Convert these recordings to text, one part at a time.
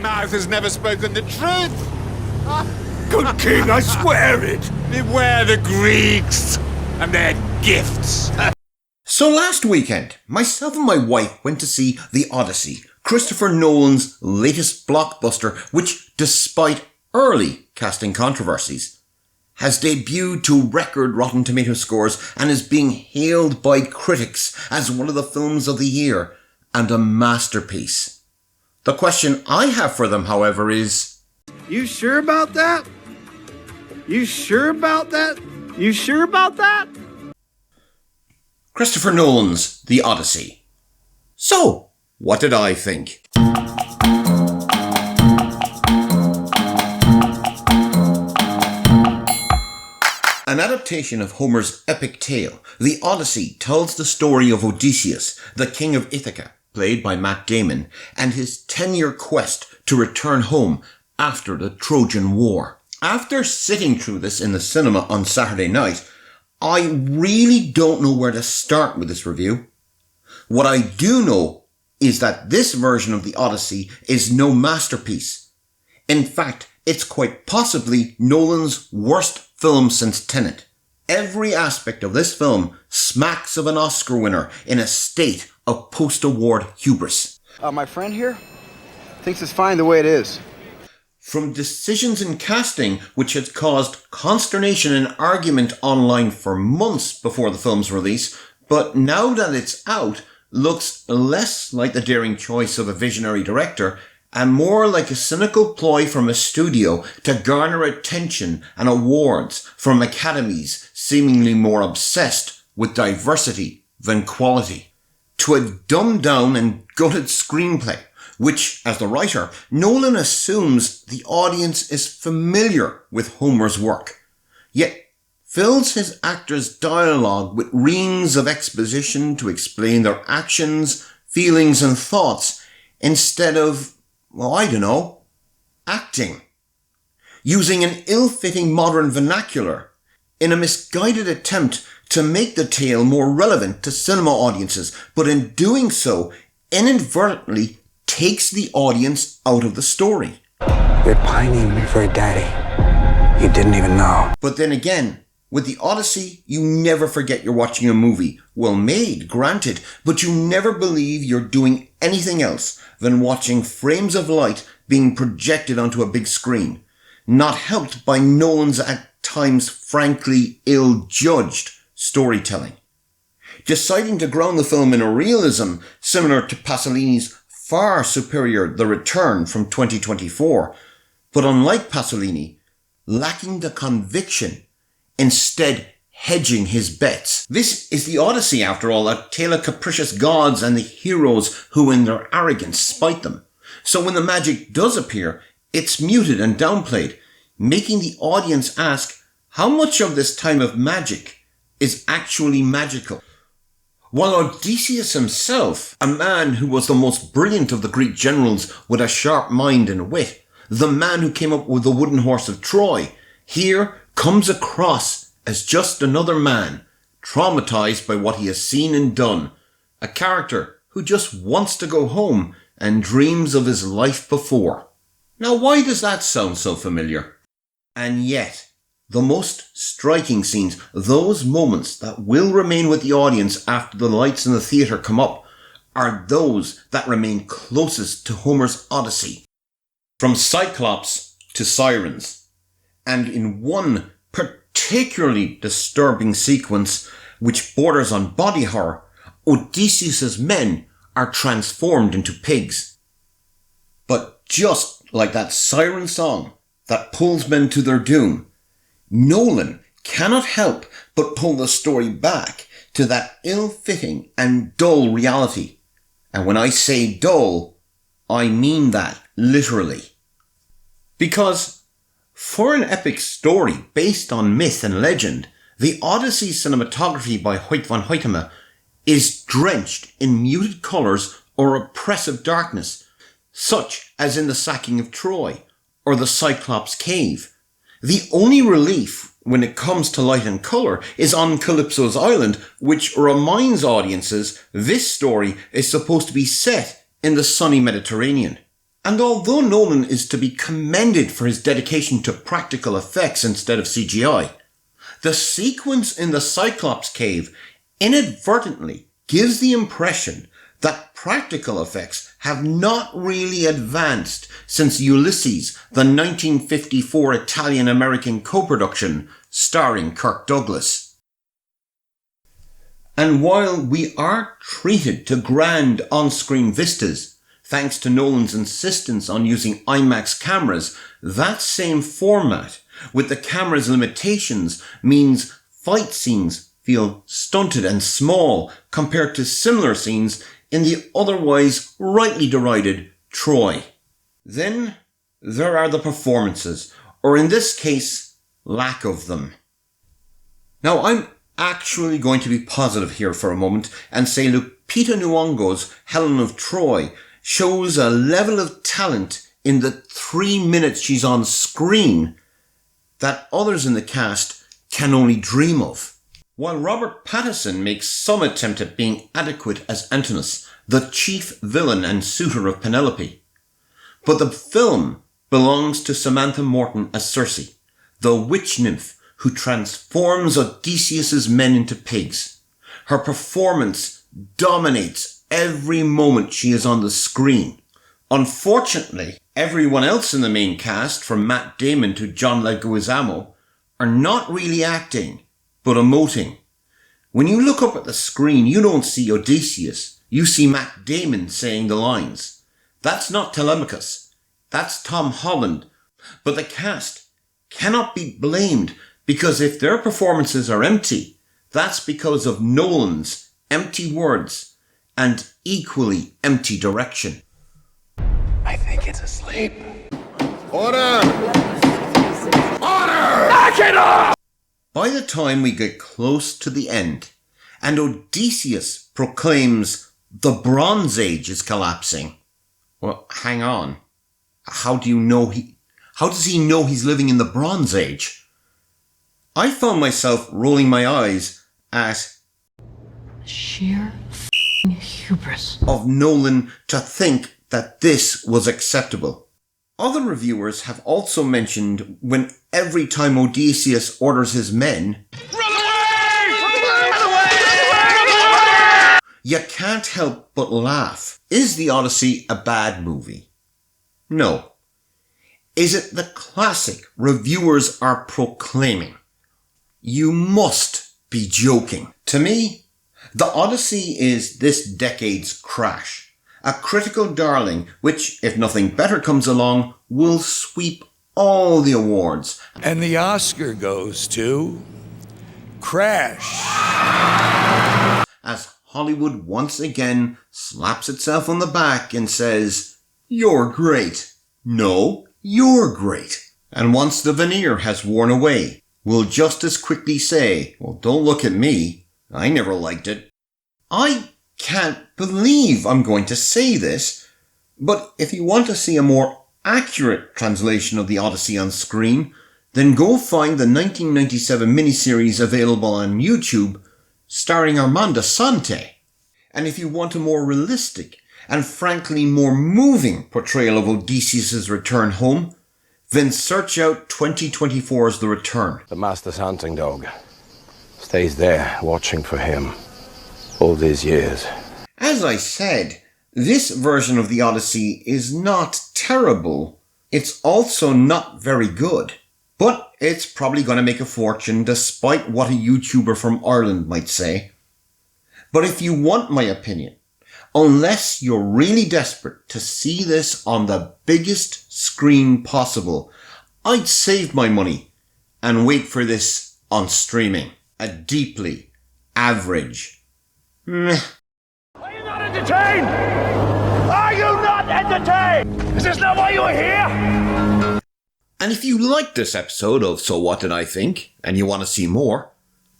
mouth has never spoken the truth. Good king, I swear it! Beware the Greeks and their gifts. So last weekend, myself and my wife went to see The Odyssey, Christopher Nolan's latest blockbuster, which, despite early casting controversies, has debuted to record Rotten Tomato scores and is being hailed by critics as one of the films of the year and a masterpiece. The question I have for them, however, is... You sure about that? You sure about that? You sure about that? Christopher Nolan's The Odyssey. So, what did I think? An adaptation of Homer's epic tale, The Odyssey tells the story of Odysseus, the king of Ithaca, played by Matt Damon, and his 10-year quest to return home after the Trojan War. After sitting through this in the cinema on Saturday night, I really don't know where to start with this review. What I do know is that this version of The Odyssey is no masterpiece. In fact, it's quite possibly Nolan's worst film since Tenet. Every aspect of this film smacks of an Oscar winner in a state of post-award hubris. My friend here thinks it's fine the way it is. From decisions in casting, which had caused consternation and argument online for months before the film's release, but now that it's out, looks less like the daring choice of a visionary director and more like a cynical ploy from a studio to garner attention and awards from academies seemingly more obsessed with diversity than quality. To a dumbed-down and gutted screenplay, which, as the writer, Nolan assumes the audience is familiar with Homer's work, yet fills his actors' dialogue with reams of exposition to explain their actions, feelings and thoughts, instead of, well, I don't know, acting. Using an ill-fitting modern vernacular in a misguided attempt to make the tale more relevant to cinema audiences, but in doing so, inadvertently takes the audience out of the story. You're pining for a daddy you didn't even know. But then again, with The Odyssey, you never forget you're watching a movie. Well made, granted, but you never believe you're doing anything else than watching frames of light being projected onto a big screen, not helped by Nolan's at times frankly ill-judged storytelling. Deciding to ground the film in a realism similar to Pasolini's far superior The Return from 2024, but unlike Pasolini, lacking the conviction, instead hedging his bets. This is The Odyssey, after all, a tale of capricious gods and the heroes who in their arrogance spite them. So when the magic does appear, it's muted and downplayed, making the audience ask how much of this time of magic is actually magical. While Odysseus himself, a man who was the most brilliant of the Greek generals with a sharp mind and wit, the man who came up with the wooden horse of Troy, here comes across as just another man, traumatized by what he has seen and done, a character who just wants to go home and dreams of his life before. Now, why does that sound so familiar? And yet, the most striking scenes, those moments that will remain with the audience after the lights in the theatre come up, are those that remain closest to Homer's Odyssey. From Cyclops to Sirens, and in one particularly disturbing sequence which borders on body horror, Odysseus' men are transformed into pigs. But just like that siren song that pulls men to their doom, Nolan cannot help but pull the story back to that ill-fitting and dull reality. And when I say dull, I mean that literally. Because for an epic story based on myth and legend, the Odyssey's cinematography by Hoyt van Hoytema is drenched in muted colours or oppressive darkness, such as in the sacking of Troy or the Cyclops cave. The only relief when it comes to light and colour is on Calypso's Island, which reminds audiences this story is supposed to be set in the sunny Mediterranean. And although Nolan is to be commended for his dedication to practical effects instead of CGI, the sequence in the Cyclops cave inadvertently gives the impression that practical effects have not really advanced since Ulysses, the 1954 Italian-American co-production starring Kirk Douglas. And while we are treated to grand on-screen vistas, thanks to Nolan's insistence on using IMAX cameras, that same format, with the camera's limitations, means fight scenes feel stunted and small compared to similar scenes in the otherwise rightly derided Troy. Then there are the performances, or in this case, lack of them. Now I'm actually going to be positive here for a moment and say Lupita Nyong'o's Helen of Troy shows a level of talent in the 3 minutes she's on screen that others in the cast can only dream of. While Robert Pattinson makes some attempt at being adequate as Antinous, the chief villain and suitor of Penelope. But the film belongs to Samantha Morton as Circe, the witch nymph who transforms Odysseus' men into pigs. Her performance dominates every moment she is on the screen. Unfortunately, everyone else in the main cast, from Matt Damon to John Leguizamo, are not really acting, but emoting. When you look up at the screen, you don't see Odysseus. You see Matt Damon saying the lines. That's not Telemachus. That's Tom Holland. But the cast cannot be blamed, because if their performances are empty, that's because of Nolan's empty words and equally empty direction. I think it's asleep. Order! Order! Knock it off! By the time we get close to the end, and Odysseus proclaims the Bronze Age is collapsing. Well, hang on. How does he know he's living in the Bronze Age? I found myself rolling my eyes at sheer hubris of Nolan to think that this was acceptable. Other reviewers have also mentioned when every time Odysseus orders his men, run away! Run away! You can't help but laugh. Is The Odyssey a bad movie? No. Is it the classic reviewers are proclaiming? You must be joking. To me, The Odyssey is this decade's crash. A critical darling which, if nothing better comes along, will sweep all the awards. And the Oscar goes to Crash. As Hollywood once again slaps itself on the back and says, "You're great." No, you're great. And once the veneer has worn away, we'll just as quickly say, "Well, don't look at me. I never liked it." I can't believe I'm going to say this, but if you want to see a more accurate translation of The Odyssey on screen, then go find the 1997 miniseries available on YouTube starring Armando Sante. And if you want a more realistic and frankly more moving portrayal of Odysseus' return home, then search out 2024's The Return. The master's hunting dog stays there watching for him all these years. As I said, this version of The Odyssey is not terrible. It's also not very good. But it's probably going to make a fortune despite what a YouTuber from Ireland might say. But if you want my opinion, unless you're really desperate to see this on the biggest screen possible, I'd save my money and wait for this on streaming. A deeply average meh. Are you not entertained? Are you not entertained? Is this not why you're here? And if you liked this episode of So What Did I Think and you want to see more,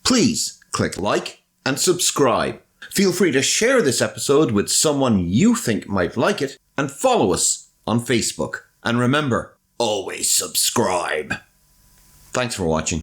please click like and subscribe. Feel free to share this episode with someone you think might like it and follow us on Facebook. And remember, always subscribe. Thanks for watching.